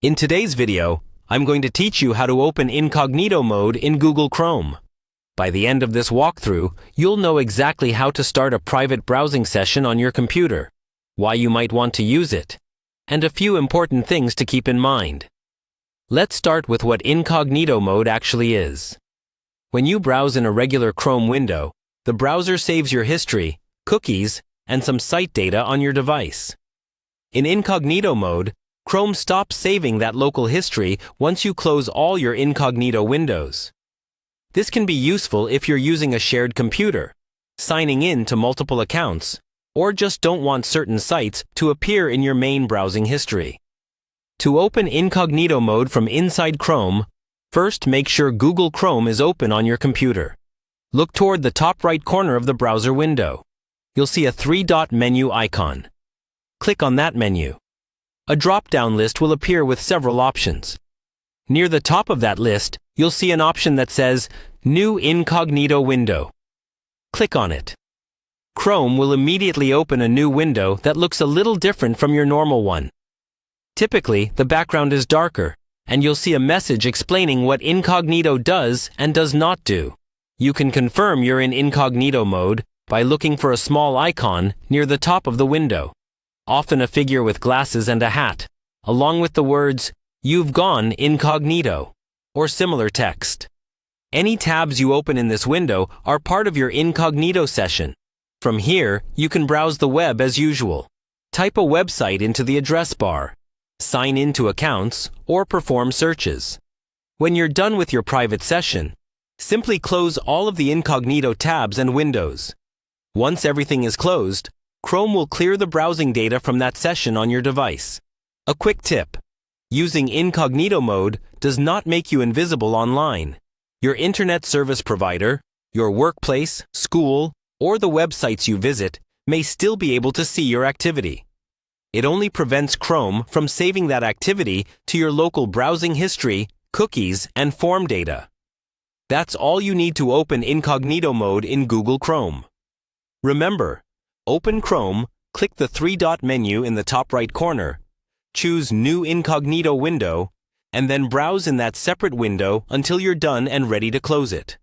In today's video, I'm going to teach you how to open Incognito Mode in Google Chrome. By the end of this walkthrough, you'll know exactly how to start a private browsing session on your computer, why you might want to use it, and a few important things to keep in mind. Let's start with what Incognito Mode actually is. When you browse in a regular Chrome window, the browser saves your history, cookies, and some site data on your device. In Incognito Mode, Chrome stops saving that local history once you close all your incognito windows. This can be useful if you're using a shared computer, signing in to multiple accounts, or just don't want certain sites to appear in your main browsing history. To open Incognito Mode from inside Chrome, first make sure Google Chrome is open on your computer. Look toward the top right corner of the browser window. You'll see a three-dot menu icon. Click on that menu. A drop-down list will appear with several options. Near the top of that list, you'll see an option that says New Incognito Window. Click on it. Chrome will immediately open a new window that looks a little different from your normal one. Typically, the background is darker, and you'll see a message explaining what Incognito does and does not do. You can confirm you're in Incognito Mode by looking for a small icon near the top of the window, often a figure with glasses and a hat, along with the words, "You've gone incognito," or similar text. Any tabs you open in this window are part of your incognito session. From here, you can browse the web as usual. Type a website into the address bar, sign into accounts, or perform searches. When you're done with your private session, simply close all of the incognito tabs and windows. Once everything is closed, Chrome will clear the browsing data from that session on your device. A quick tip: using Incognito Mode does not make you invisible online. Your internet service provider, your workplace, school, or the websites you visit may still be able to see your activity. It only prevents Chrome from saving that activity to your local browsing history, cookies, and form data. That's all you need to open Incognito Mode in Google Chrome. Remember, open Chrome, click the three-dot menu in the top right corner, choose New Incognito Window, and then browse in that separate window until you're done and ready to close it.